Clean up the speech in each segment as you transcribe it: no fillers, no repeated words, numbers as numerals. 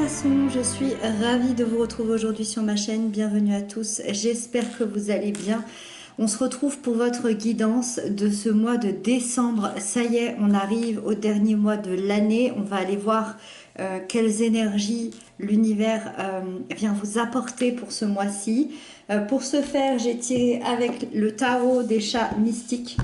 Poissons, je suis ravie de vous retrouver aujourd'hui sur ma chaîne. Bienvenue à tous, j'espère que vous allez bien. On se retrouve pour votre guidance de ce mois de décembre. Ça y est, on arrive au dernier mois de l'année. On va aller voir quelles énergies l'univers vient vous apporter pour ce mois-ci. Pour ce faire, j'ai tiré avec le tarot des chats mystiques.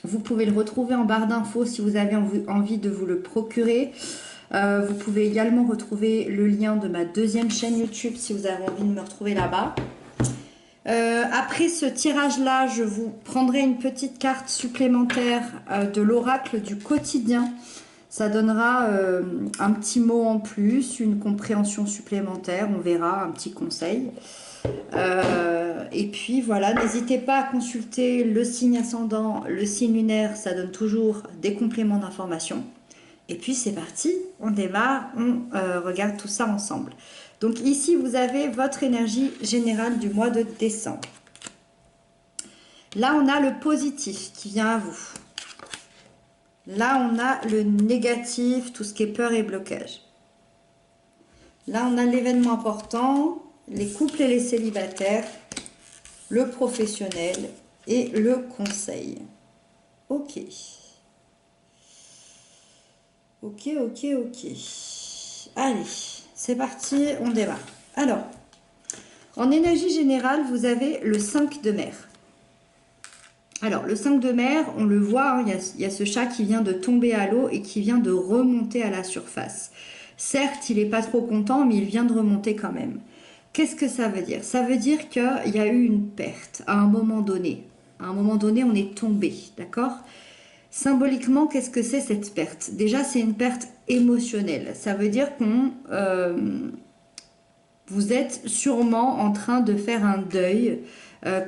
Vous pouvez le retrouver en barre d'infos si vous avez envie de vous le procurer. Vous pouvez également retrouver le lien de ma deuxième chaîne YouTube si vous avez envie de me retrouver là-bas. Après ce tirage-là, je vous prendrai une petite carte supplémentaire de l'oracle du quotidien. Ça donnera un petit mot en plus, une compréhension supplémentaire, on verra, un petit conseil. Et puis voilà, n'hésitez pas à consulter le signe ascendant, le signe lunaire, ça donne toujours des compléments d'information. Et puis c'est parti, on démarre, on regarde tout ça ensemble. Donc ici, vous avez votre énergie générale du mois de décembre. Là, on a le positif qui vient à vous. Là, on a le négatif, tout ce qui est peur et blocage. Là, on a l'événement important, les couples et les célibataires, le professionnel et le conseil. Ok. Ok. Allez, c'est parti, on démarre. Alors, en énergie générale, vous avez le 5 de mer. Alors, le 5 de mer, on le voit, hein, il y a ce chat qui vient de tomber à l'eau et qui vient de remonter à la surface. Certes, il n'est pas trop content, mais il vient de remonter quand même. Qu'est-ce que ça veut dire? Ça veut dire qu'il y a eu une perte à un moment donné. À un moment donné, on est tombé, d'accord? Symboliquement, qu'est-ce que c'est cette perte? Déjà, c'est une perte émotionnelle. Ça veut dire qu'on vous êtes sûrement en train de faire un deuil,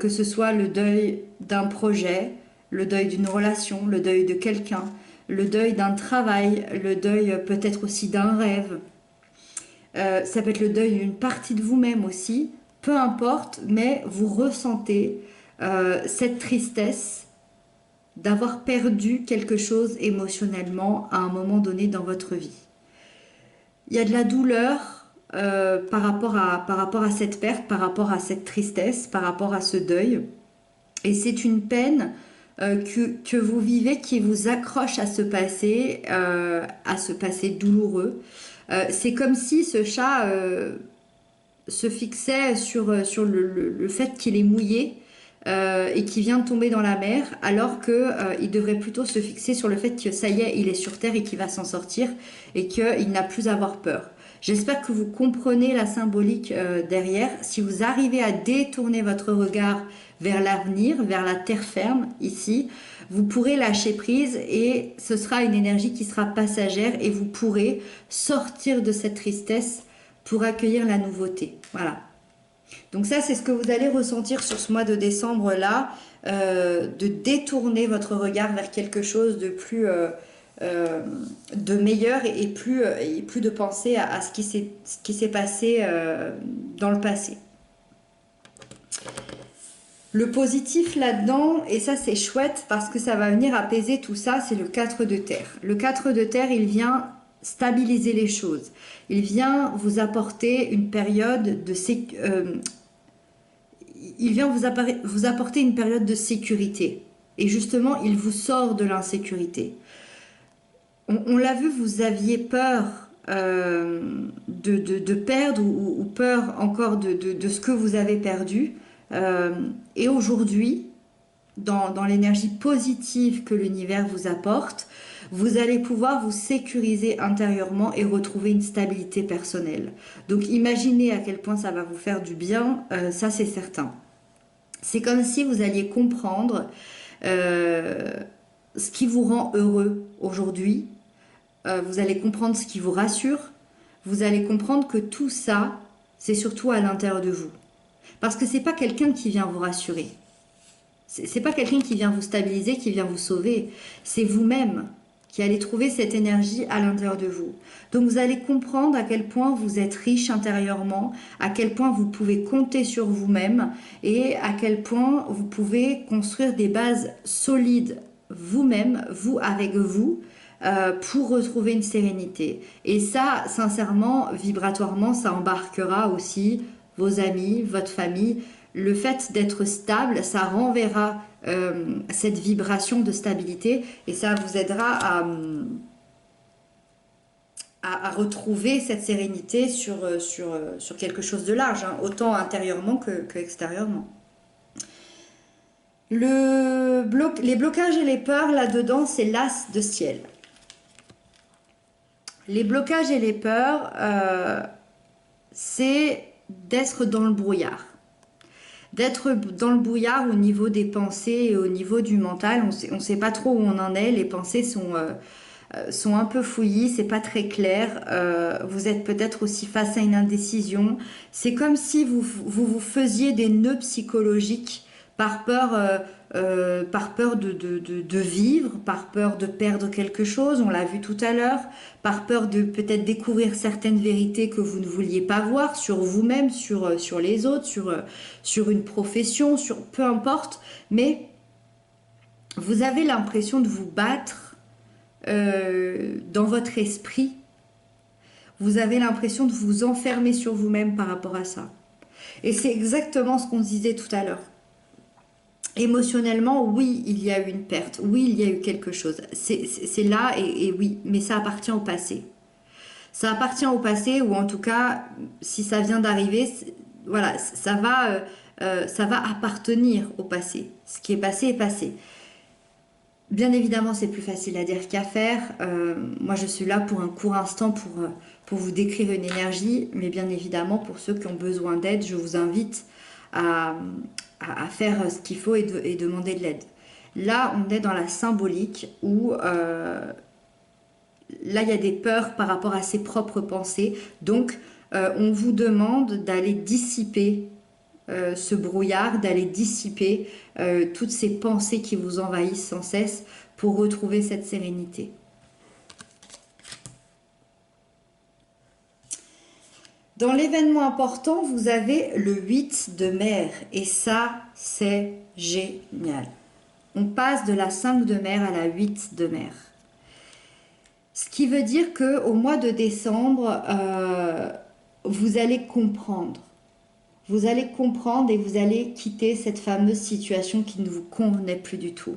que ce soit le deuil d'un projet, le deuil d'une relation, le deuil de quelqu'un, le deuil d'un travail, le deuil peut-être aussi d'un rêve. Ça peut être le deuil d'une partie de vous-même aussi, peu importe, mais vous ressentez cette tristesse d'avoir perdu quelque chose émotionnellement à un moment donné dans votre vie. Il y a de la douleur par rapport à cette perte, par rapport à cette tristesse, par rapport à ce deuil. Et c'est une peine que vous vivez qui vous accroche à ce passé douloureux. C'est comme si ce chat se fixait sur le fait qu'il est mouillé et qui vient de tomber dans la mer, alors qu'il devrait plutôt se fixer sur le fait que ça y est, il est sur terre et qu'il va s'en sortir et qu'il n'a plus à avoir peur. J'espère que vous comprenez la symbolique derrière. Si vous arrivez à détourner votre regard vers l'avenir, vers la terre ferme, ici, vous pourrez lâcher prise et ce sera une énergie qui sera passagère et vous pourrez sortir de cette tristesse pour accueillir la nouveauté. Voilà. Donc ça, c'est ce que vous allez ressentir sur ce mois de décembre-là, de détourner votre regard vers quelque chose de plus, de meilleur et plus de penser à ce qui s'est passé dans le passé. Le positif là-dedans, et ça c'est chouette parce que ça va venir apaiser tout ça, c'est le 4 de terre. Le 4 de terre, il vient stabiliser les choses. Il vient vous apporter une période de vous apporter une période de sécurité. Et justement, il vous sort de l'insécurité. On l'a vu, vous aviez peur de perdre ou peur encore de ce que vous avez perdu. Et aujourd'hui, dans l'énergie positive que l'univers vous apporte, vous allez pouvoir vous sécuriser intérieurement et retrouver une stabilité personnelle. Donc imaginez à quel point ça va vous faire du bien, ça c'est certain. C'est comme si vous alliez comprendre ce qui vous rend heureux aujourd'hui, vous allez comprendre ce qui vous rassure, vous allez comprendre que tout ça, c'est surtout à l'intérieur de vous. Parce que c'est pas quelqu'un qui vient vous rassurer. C'est pas quelqu'un qui vient vous stabiliser, qui vient vous sauver. C'est vous-même qui allez trouver cette énergie à l'intérieur de vous. Donc vous allez comprendre à quel point vous êtes riche intérieurement, à quel point vous pouvez compter sur vous-même et à quel point vous pouvez construire des bases solides vous-même, vous avec vous, pour retrouver une sérénité. Et ça, sincèrement, vibratoirement, ça embarquera aussi vos amis, votre famille. Le fait d'être stable, ça renverra cette vibration de stabilité et ça vous aidera à retrouver cette sérénité sur quelque chose de large, hein, autant intérieurement que extérieurement. Les blocages et les peurs, là-dedans, c'est l'as de ciel. Les blocages et les peurs, c'est d'être dans le brouillard. D'être dans le brouillard au niveau des pensées et au niveau du mental. On ne sait pas trop où on en est. Les pensées sont un peu fouillis, c'est pas très clair. Vous êtes peut-être aussi face à une indécision. C'est comme si vous faisiez des nœuds psychologiques par peur de vivre, par peur de perdre quelque chose, on l'a vu tout à l'heure, par peur de peut-être découvrir certaines vérités que vous ne vouliez pas voir sur vous-même, sur les autres, sur une profession, sur peu importe, mais vous avez l'impression de vous battre dans votre esprit, vous avez l'impression de vous enfermer sur vous-même par rapport à ça. Et c'est exactement ce qu'on disait tout à l'heure. Émotionnellement, oui, il y a eu une perte, oui, il y a eu quelque chose. C'est là et oui, mais ça appartient au passé. Ça appartient au passé ou en tout cas, si ça vient d'arriver, voilà, ça va appartenir au passé. Ce qui est passé est passé. Bien évidemment, c'est plus facile à dire qu'à faire. Moi, je suis là pour un court instant pour vous décrire une énergie, mais bien évidemment, pour ceux qui ont besoin d'aide, je vous invite à faire ce qu'il faut et demander de l'aide. Là, on est dans la symbolique où là, il y a des peurs par rapport à ses propres pensées. Donc, on vous demande d'aller dissiper ce brouillard, d'aller dissiper toutes ces pensées qui vous envahissent sans cesse pour retrouver cette sérénité. Dans l'événement important, vous avez le 8 de mer et ça, c'est génial. On passe de la 5 de mer à la 8 de mer. Ce qui veut dire qu'au mois de décembre, vous allez comprendre. Vous allez comprendre et vous allez quitter cette fameuse situation qui ne vous convenait plus du tout.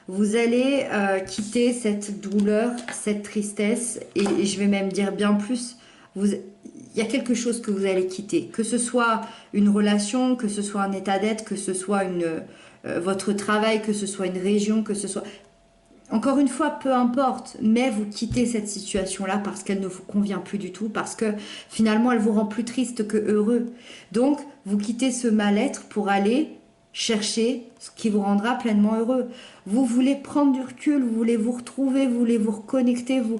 Vous allez quitter cette douleur, cette tristesse et je vais même dire bien plus, il y a quelque chose que vous allez quitter, que ce soit une relation, que ce soit un état d'être, que ce soit votre travail, que ce soit une région, que ce soit... Encore une fois, peu importe, mais vous quittez cette situation-là parce qu'elle ne vous convient plus du tout, parce que finalement, elle vous rend plus triste que heureux. Donc, vous quittez ce mal-être pour aller chercher ce qui vous rendra pleinement heureux. Vous voulez prendre du recul, vous voulez vous retrouver, vous voulez vous reconnecter, vous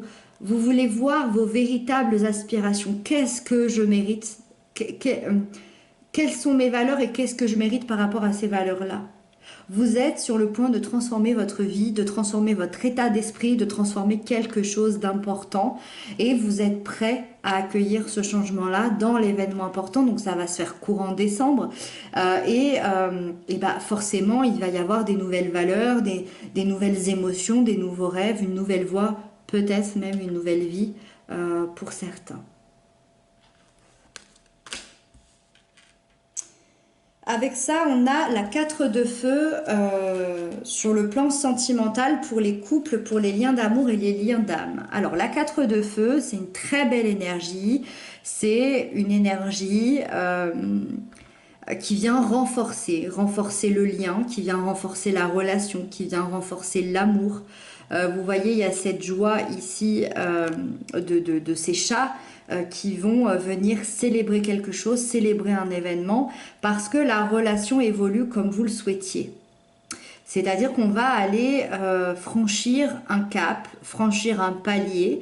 voulez voir vos véritables aspirations. Qu'est-ce que je mérite? Quelles sont mes valeurs et qu'est-ce que je mérite par rapport à ces valeurs-là? Vous êtes sur le point de transformer votre vie, de transformer votre état d'esprit, de transformer quelque chose d'important et vous êtes prêt à accueillir ce changement-là dans l'événement important. Donc ça va se faire courant décembre et forcément il va y avoir des nouvelles valeurs, des nouvelles émotions, des nouveaux rêves, une nouvelle voie, peut-être même une nouvelle vie pour certains. Avec ça, on a la 4 de feu sur le plan sentimental pour les couples, pour les liens d'amour et les liens d'âme. Alors, la 4 de feu, c'est une très belle énergie. C'est une énergie qui vient renforcer le lien, qui vient renforcer la relation, qui vient renforcer l'amour. Vous voyez, il y a cette joie ici de ces chats qui vont venir célébrer quelque chose, célébrer un événement, parce que la relation évolue comme vous le souhaitiez. C'est-à-dire qu'on va aller franchir un cap, franchir un palier,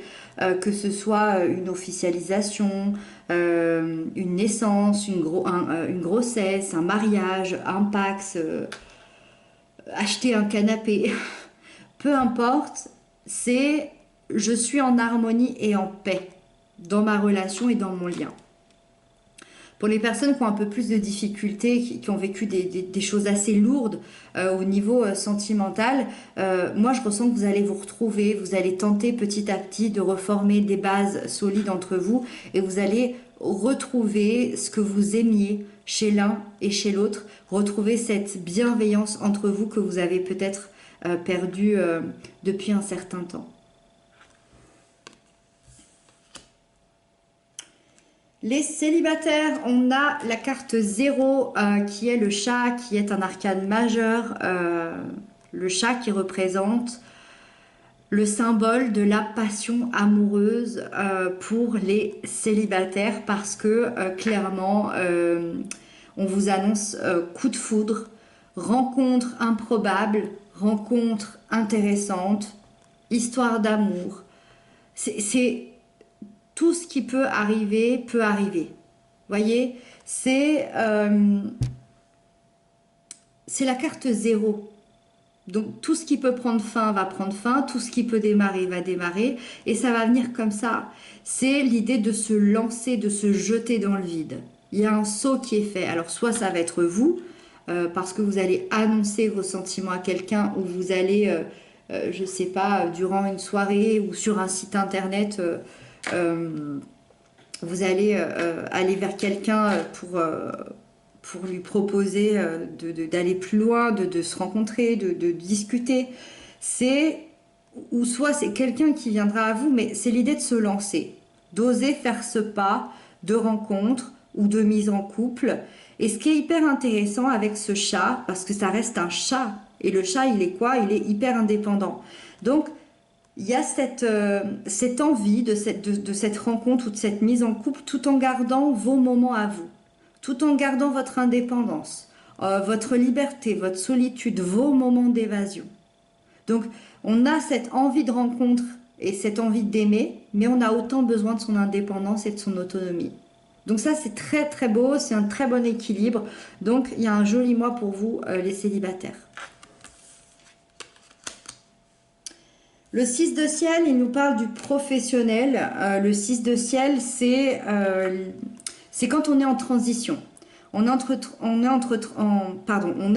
que ce soit une officialisation, une naissance, une grossesse, un mariage, un Pacs, acheter un canapé, peu importe, c'est je suis en harmonie et en paix dans ma relation et dans mon lien. Pour les personnes qui ont un peu plus de difficultés, qui ont vécu des choses assez lourdes au niveau sentimental, moi je ressens que vous allez vous retrouver, vous allez tenter petit à petit de reformer des bases solides entre vous et vous allez retrouver ce que vous aimiez chez l'un et chez l'autre, retrouver cette bienveillance entre vous que vous avez peut-être perdue depuis un certain temps. Les célibataires, on a la carte 0 qui est le chat, qui est un arcane majeur. Le chat qui représente le symbole de la passion amoureuse pour les célibataires parce que clairement, on vous annonce coup de foudre, rencontre improbable, rencontre intéressante, histoire d'amour. C'est tout ce qui peut arriver, peut arriver. Voyez, c'est la carte 0. Donc tout ce qui peut prendre fin va prendre fin, tout ce qui peut démarrer va démarrer, et ça va venir comme ça. C'est l'idée de se lancer, de se jeter dans le vide. Il y a un saut qui est fait. Alors soit ça va être vous, parce que vous allez annoncer vos sentiments à quelqu'un, ou vous allez, je ne sais pas, durant une soirée ou sur un site internet, vous allez aller vers quelqu'un pour lui proposer d'aller plus loin, de se rencontrer, de discuter. Ou soit c'est quelqu'un qui viendra à vous, mais c'est l'idée de se lancer, d'oser faire ce pas de rencontre ou de mise en couple. Et ce qui est hyper intéressant avec ce chat, parce que ça reste un chat, et le chat, il est quoi? Il est hyper indépendant. Donc, il y a cette envie de cette rencontre ou de cette mise en couple tout en gardant vos moments à vous, tout en gardant votre indépendance, votre liberté, votre solitude, vos moments d'évasion. Donc, on a cette envie de rencontre et cette envie d'aimer, mais on a autant besoin de son indépendance et de son autonomie. Donc ça, c'est très très beau, c'est un très bon équilibre. Donc, il y a un joli mois pour vous, les célibataires. Le 6 de ciel, il nous parle du professionnel. Le 6 de ciel, c'est quand on est en transition. On est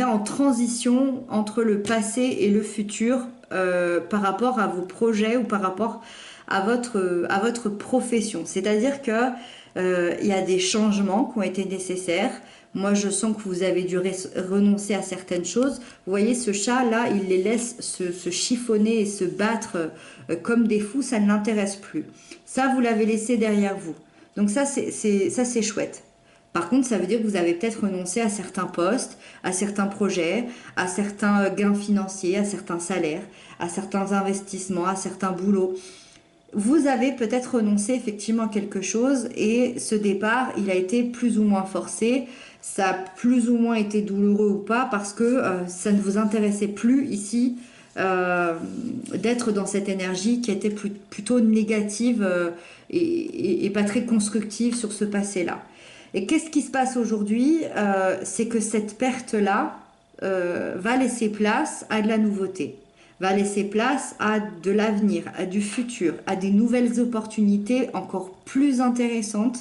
en transition entre le passé et le futur par rapport à vos projets ou par rapport à votre profession. C'est-à-dire que il y a des changements qui ont été nécessaires. Moi, je sens que vous avez dû renoncer à certaines choses. Vous voyez, ce chat-là, il les laisse se chiffonner et se battre comme des fous. Ça ne l'intéresse plus. Ça, vous l'avez laissé derrière vous. Donc ça, c'est chouette. Par contre, ça veut dire que vous avez peut-être renoncé à certains postes, à certains projets, à certains gains financiers, à certains salaires, à certains investissements, à certains boulots. Vous avez peut-être renoncé effectivement à quelque chose et ce départ, il a été plus ou moins forcé. Ça a plus ou moins été douloureux ou pas parce que ça ne vous intéressait plus ici d'être dans cette énergie qui était plutôt négative et pas très constructive sur ce passé-là. Et qu'est-ce qui se passe aujourd'hui? C'est que cette perte-là va laisser place à de la nouveauté, va laisser place à de l'avenir, à du futur, à des nouvelles opportunités encore plus intéressantes,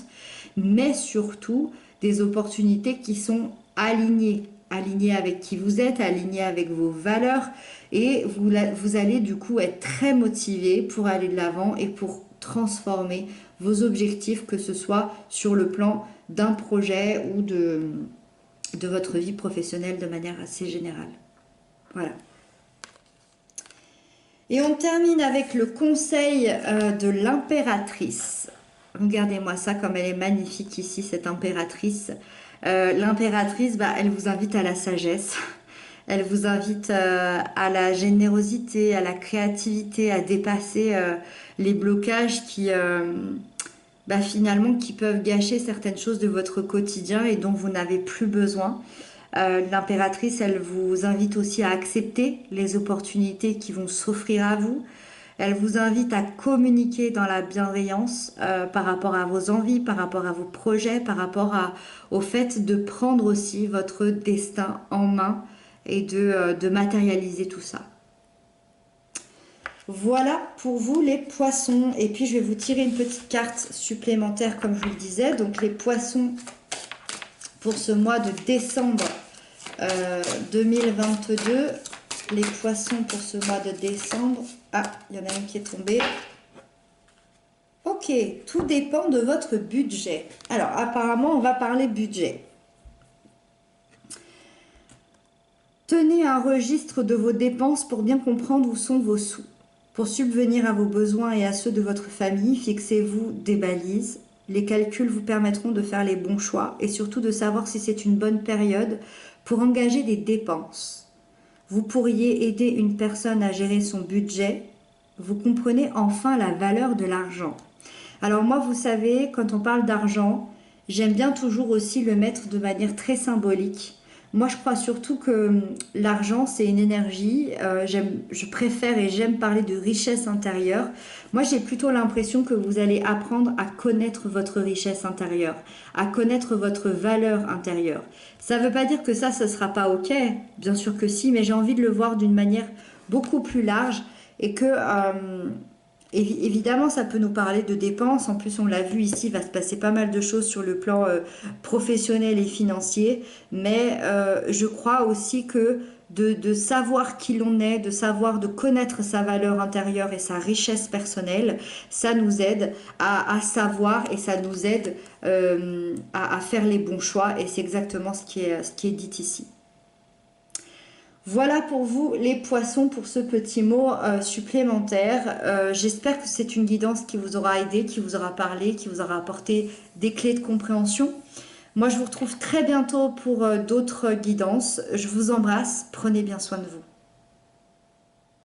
mais surtout des opportunités qui sont alignées avec qui vous êtes, alignées avec vos valeurs, et vous allez du coup être très motivé pour aller de l'avant et pour transformer vos objectifs, que ce soit sur le plan d'un projet ou de votre vie professionnelle de manière assez générale. Voilà. Et on termine avec le conseil de l'impératrice. Regardez-moi ça comme elle est magnifique ici, cette impératrice. L'impératrice, elle vous invite à la sagesse. Elle vous invite à la générosité, à la créativité, à dépasser les blocages qui finalement qui peuvent gâcher certaines choses de votre quotidien et dont vous n'avez plus besoin. L'impératrice, elle vous invite aussi à accepter les opportunités qui vont s'offrir à vous. Elle vous invite à communiquer dans la bienveillance par rapport à vos envies, par rapport à vos projets, par rapport au fait de prendre aussi votre destin en main et de matérialiser tout ça. Voilà pour vous les poissons. Et puis je vais vous tirer une petite carte supplémentaire comme je vous le disais. Donc les poissons, pour ce mois de décembre 2022. Les poissons pour ce mois de décembre. Ah, il y en a une qui est tombée. Ok, tout dépend de votre budget. Alors, apparemment, on va parler budget. Tenez un registre de vos dépenses pour bien comprendre où sont vos sous. Pour subvenir à vos besoins et à ceux de votre famille, fixez-vous des balises. Les calculs vous permettront de faire les bons choix et surtout de savoir si c'est une bonne période pour engager des dépenses. Vous pourriez aider une personne à gérer son budget. Vous comprenez enfin la valeur de l'argent. Alors moi, vous savez, quand on parle d'argent, j'aime bien toujours aussi le mettre de manière très symbolique. Moi, je crois surtout que l'argent, c'est une énergie. Je préfère et j'aime parler de richesse intérieure. Moi, j'ai plutôt l'impression que vous allez apprendre à connaître votre richesse intérieure, à connaître votre valeur intérieure. Ça ne veut pas dire que ça ne sera pas OK. Bien sûr que si, mais j'ai envie de le voir d'une manière beaucoup plus large et que... évidemment, ça peut nous parler de dépenses. En plus, on l'a vu ici, il va se passer pas mal de choses sur le plan professionnel et financier. Mais je crois aussi que de savoir qui l'on est, de connaître sa valeur intérieure et sa richesse personnelle, ça nous aide à savoir et ça nous aide à faire les bons choix. Et c'est exactement ce qui est dit ici. Voilà pour vous les poissons pour ce petit mot supplémentaire. J'espère que c'est une guidance qui vous aura aidé, qui vous aura parlé, qui vous aura apporté des clés de compréhension. Moi, je vous retrouve très bientôt pour d'autres guidances. Je vous embrasse, prenez bien soin de vous.